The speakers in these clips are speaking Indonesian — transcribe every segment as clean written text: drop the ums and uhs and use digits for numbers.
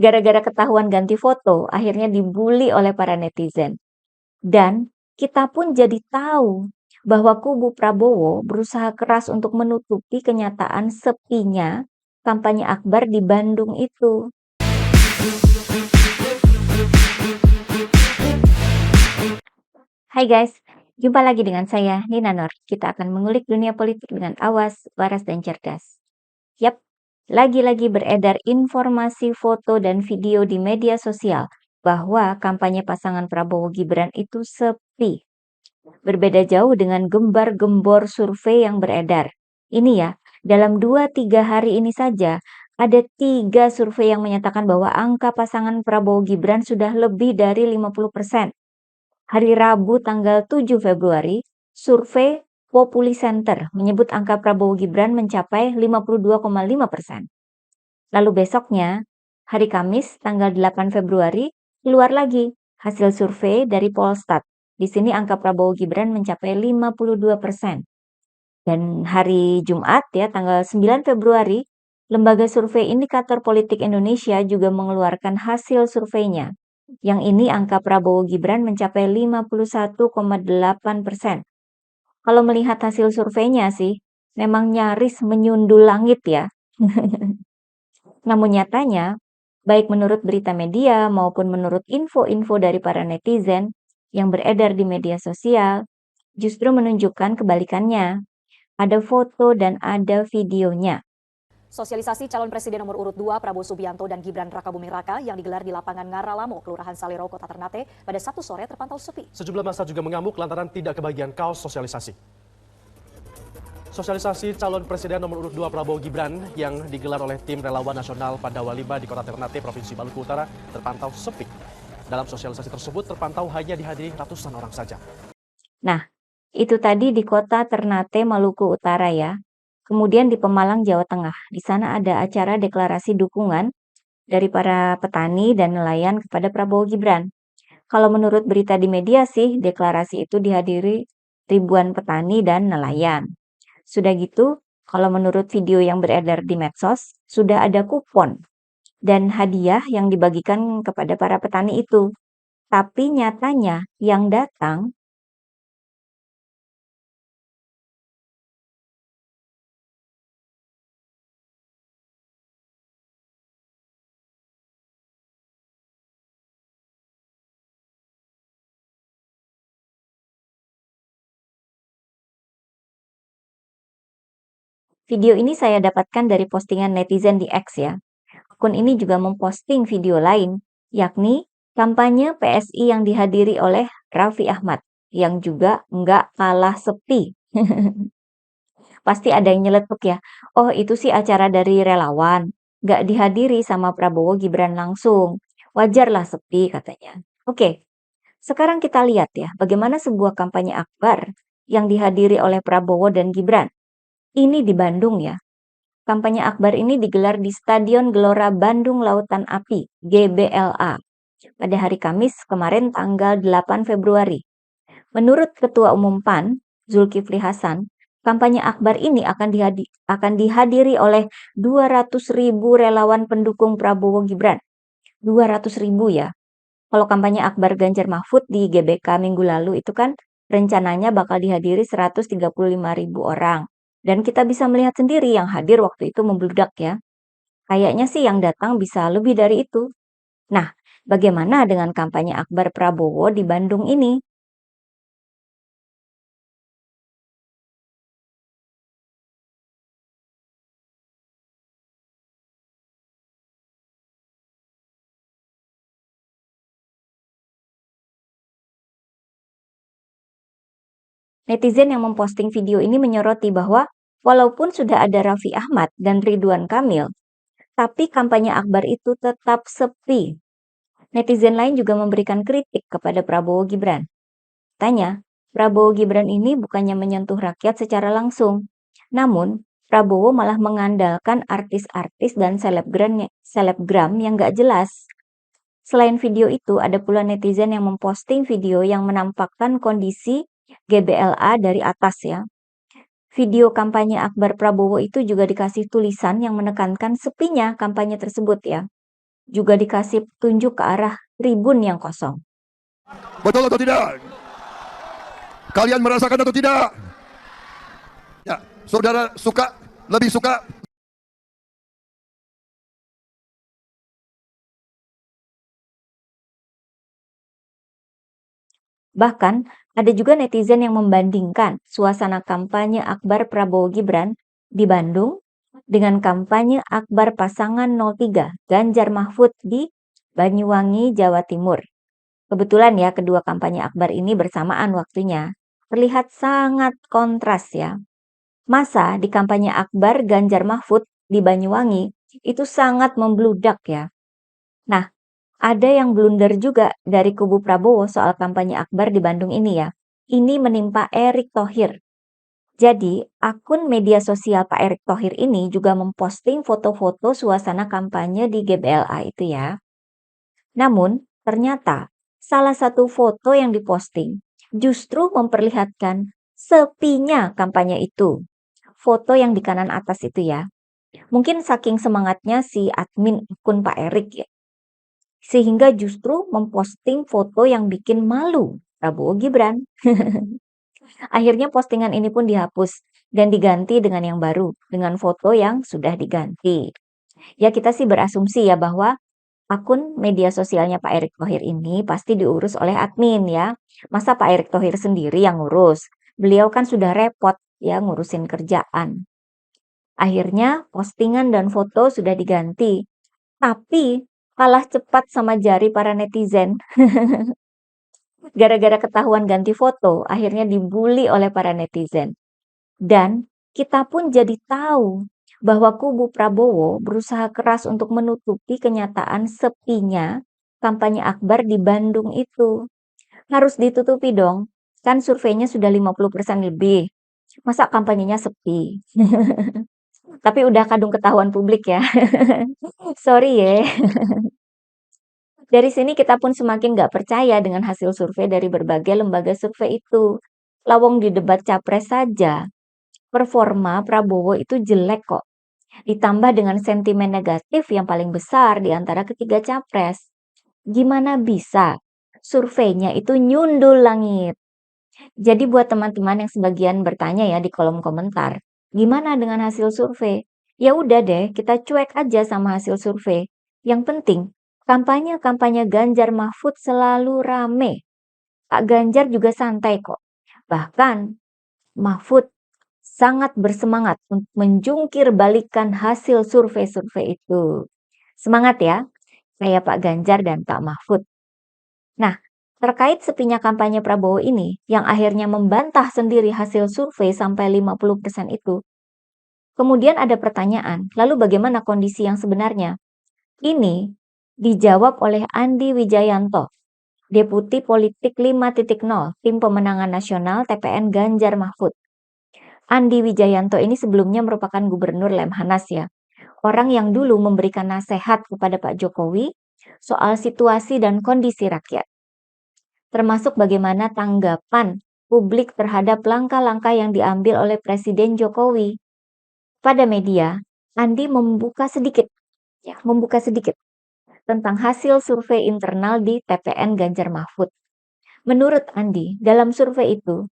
Gara-gara ketahuan ganti foto, akhirnya dibully oleh para netizen. Dan kita pun jadi tahu bahwa kubu Prabowo berusaha keras untuk menutupi kenyataan sepinya kampanye akbar di Bandung itu. Hai guys, jumpa lagi dengan saya Nina Nur. Kita akan mengulik dunia politik dengan awas, waras, dan cerdas. Yap, lagi-lagi beredar informasi foto dan video di media sosial bahwa kampanye pasangan Prabowo Gibran itu sepi. Berbeda jauh dengan gembar-gembor survei yang beredar. Ini ya, dalam 2-3 hari ini saja, ada 3 survei yang menyatakan bahwa angka pasangan Prabowo Gibran sudah lebih dari 50%. Hari Rabu tanggal 7 Februari, survei Populi Center menyebut angka Prabowo Gibran mencapai 52,5%. Lalu besoknya, hari Kamis tanggal 8 Februari, keluar lagi hasil survei dari Polstat. Di sini angka Prabowo Gibran mencapai 52%. Dan hari Jumat ya tanggal 9 Februari, Lembaga Survei Indikator Politik Indonesia juga mengeluarkan hasil surveinya. Yang ini angka Prabowo Gibran mencapai 51,8%. Kalau melihat hasil surveinya sih, memang nyaris menyundul langit ya. Namun nyatanya, baik menurut berita media maupun menurut info-info dari para netizen yang beredar di media sosial, justru menunjukkan kebalikannya. Ada foto dan ada videonya. Sosialisasi calon presiden nomor urut 2 Prabowo Subianto dan Gibran Rakabuming Raka yang digelar di lapangan Ngaralamo, Kelurahan Saliro, Kota Ternate pada Sabtu sore terpantau sepi. Sejumlah massa juga mengamuk lantaran tidak kebagian kaos sosialisasi. Sosialisasi calon presiden nomor urut 2 Prabowo Gibran yang digelar oleh tim relawan nasional Pandawa 5 di Kota Ternate, Provinsi Maluku Utara terpantau sepi. Dalam sosialisasi tersebut terpantau hanya dihadiri ratusan orang saja. Nah, itu tadi di Kota Ternate, Maluku Utara ya. Kemudian di Pemalang, Jawa Tengah. Di sana ada acara deklarasi dukungan dari para petani dan nelayan kepada Prabowo Gibran. Kalau menurut berita di media sih, deklarasi itu dihadiri ribuan petani dan nelayan. Sudah gitu, kalau menurut video yang beredar di medsos, sudah ada kupon dan hadiah yang dibagikan kepada para petani itu. Tapi nyatanya yang datang video ini saya dapatkan dari postingan netizen di X ya. Akun ini juga memposting video lain, yakni kampanye PSI yang dihadiri oleh Raffi Ahmad, yang juga nggak kalah sepi. Pasti ada yang nyeletuk ya, oh itu sih acara dari relawan, nggak dihadiri sama Prabowo Gibran langsung. Wajarlah sepi katanya. Oke, sekarang kita lihat ya, bagaimana sebuah kampanye akbar yang dihadiri oleh Prabowo dan Gibran. Ini di Bandung ya. Kampanye akbar ini digelar di Stadion Gelora Bandung Lautan Api, GBLA, pada hari Kamis kemarin tanggal 8 Februari. Menurut Ketua Umum PAN, Zulkifli Hasan, kampanye akbar ini akan dihadiri oleh 200.000 relawan pendukung Prabowo Gibran. 200.000 ya. Kalau kampanye akbar Ganjar Mahfud di GBK minggu lalu itu kan rencananya bakal dihadiri 135.000 orang. Dan kita bisa melihat sendiri yang hadir waktu itu membludak ya. Kayaknya sih yang datang bisa lebih dari itu. Nah, bagaimana dengan kampanye akbar Prabowo di Bandung ini? Netizen yang memposting video ini menyoroti bahwa walaupun sudah ada Raffi Ahmad dan Ridwan Kamil, tapi kampanye akbar itu tetap sepi. Netizen lain juga memberikan kritik kepada Prabowo Gibran. Tanya, Prabowo Gibran ini bukannya menyentuh rakyat secara langsung, namun Prabowo malah mengandalkan artis-artis dan selebgram yang gak jelas. Selain video itu, ada pula netizen yang memposting video yang menampakkan kondisi GBLA dari atas ya. Video kampanye akbar Prabowo itu juga dikasih tulisan yang menekankan sepinya kampanye tersebut ya. juga dikasih petunjuk ke arah tribun yang kosong. Betul atau tidak? Kalian merasakan atau tidak? Ya, saudara lebih suka Bahkan, ada juga netizen yang membandingkan suasana kampanye akbar Prabowo Gibran di Bandung dengan kampanye akbar pasangan 03 Ganjar Mahfud di Banyuwangi, Jawa Timur. Kebetulan ya, kedua kampanye akbar ini bersamaan waktunya. Terlihat sangat kontras ya. Masa di kampanye akbar Ganjar Mahfud di Banyuwangi itu sangat membludak ya. Nah, ada yang blunder juga dari kubu Prabowo soal kampanye akbar di Bandung ini ya. Ini menimpa Erick Thohir. Jadi, akun media sosial Pak Erick Thohir ini juga memposting foto-foto suasana kampanye di GBLA itu ya. Namun, ternyata salah satu foto yang diposting justru memperlihatkan sepinya kampanye itu. Foto yang di kanan atas itu ya. Mungkin saking semangatnya si admin akun Pak Erick ya, sehingga justru memposting foto yang bikin malu Prabowo Gibran. Akhirnya postingan ini pun dihapus dan diganti dengan yang baru, dengan foto yang sudah diganti. Ya kita sih berasumsi ya bahwa akun media sosialnya Pak Erick Thohir ini pasti diurus oleh admin ya. Masa Pak Erick Thohir sendiri yang ngurus? Beliau kan sudah repot ya ngurusin kerjaan. Akhirnya postingan dan foto sudah diganti. Tapi kalah cepat sama jari para netizen. Gara-gara ketahuan ganti foto, akhirnya dibully oleh para netizen. Dan kita pun jadi tahu bahwa kubu Prabowo berusaha keras untuk menutupi kenyataan sepinya kampanye akbar di Bandung itu. Harus ditutupi dong, kan surveinya sudah 50% lebih. Masa kampanyenya sepi? Tapi udah kadung ketahuan publik ya. Sorry ya. Dari sini kita pun semakin gak percaya dengan hasil survei dari berbagai lembaga survei itu. Lawang di debat capres saja, performa Prabowo itu jelek kok. Ditambah dengan sentimen negatif yang paling besar di antara ketiga capres. Gimana bisa surveinya itu nyundul langit? Jadi buat teman-teman yang sebagian bertanya ya di kolom komentar, gimana dengan hasil survei? Ya udah deh, kita cuek aja sama hasil survei. Yang penting, kampanye-kampanye Ganjar Mahfud selalu rame. Pak Ganjar juga santai kok. Bahkan Mahfud sangat bersemangat untuk menjungkir balikan hasil survei-survei itu. Semangat ya, kayak Pak Ganjar dan Pak Mahfud. Nah, terkait sepinya kampanye Prabowo ini, yang akhirnya membantah sendiri hasil survei sampai 50% itu, kemudian ada pertanyaan, lalu bagaimana kondisi yang sebenarnya? Ini dijawab oleh Andi Wijayanto, Deputi Politik 5.0, Tim Pemenangan Nasional TPN Ganjar Mahfud. Andi Wijayanto ini sebelumnya merupakan Gubernur Lemhanas ya. Orang yang dulu memberikan nasihat kepada Pak Jokowi soal situasi dan kondisi rakyat. Termasuk bagaimana tanggapan publik terhadap langkah-langkah yang diambil oleh Presiden Jokowi. Pada media, Andi membuka sedikit tentang hasil survei internal di TPN Ganjar Mahfud. Menurut Andi, dalam survei itu,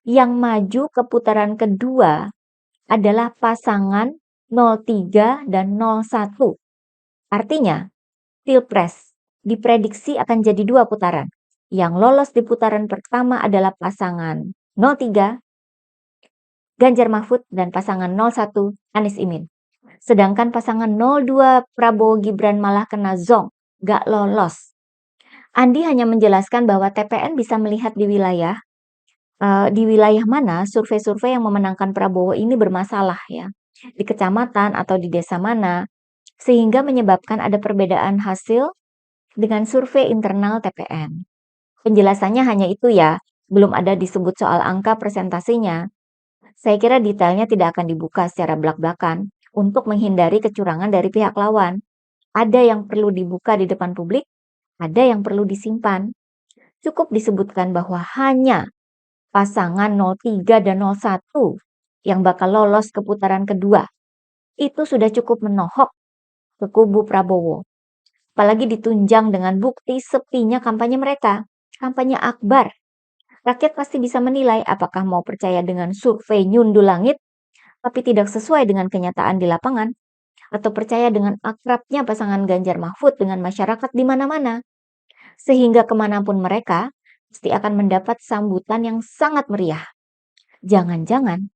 yang maju ke putaran kedua adalah pasangan 03 dan 01. Artinya, Pilpres diprediksi akan jadi 2 putaran. Yang lolos di putaran pertama adalah pasangan 03, Ganjar Mahfud, dan pasangan 01, Anies Imin. Sedangkan pasangan 02 Prabowo Gibran malah kena zonk, gak lolos. Andi hanya menjelaskan bahwa TPN bisa melihat di wilayah mana survei-survei yang memenangkan Prabowo ini bermasalah ya, di kecamatan atau di desa mana, sehingga menyebabkan ada perbedaan hasil dengan survei internal TPN. Penjelasannya hanya itu ya, belum ada disebut soal angka presentasinya. Saya kira detailnya tidak akan dibuka secara belak-belakan untuk menghindari kecurangan dari pihak lawan. Ada yang perlu dibuka di depan publik, ada yang perlu disimpan. Cukup disebutkan bahwa hanya pasangan 03 dan 01 yang bakal lolos ke putaran kedua. Itu sudah cukup menohok ke kubu Prabowo. Apalagi ditunjang dengan bukti sepinya kampanye mereka, kampanye akbar. Rakyat pasti bisa menilai apakah mau percaya dengan survei nyundul langit, tapi tidak sesuai dengan kenyataan di lapangan, atau percaya dengan akrabnya pasangan Ganjar Mahfud dengan masyarakat di mana-mana. Sehingga kemanapun mereka, pasti akan mendapat sambutan yang sangat meriah. Jangan-jangan,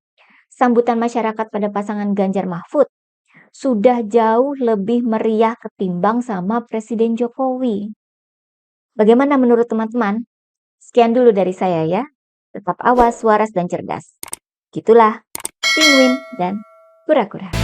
sambutan masyarakat pada pasangan Ganjar Mahfud sudah jauh lebih meriah ketimbang sama Presiden Jokowi. Bagaimana menurut teman-teman? Sekian dulu dari saya ya. Tetap awas, waras, dan cerdas. Gitulah, Penguin dan kura-kura.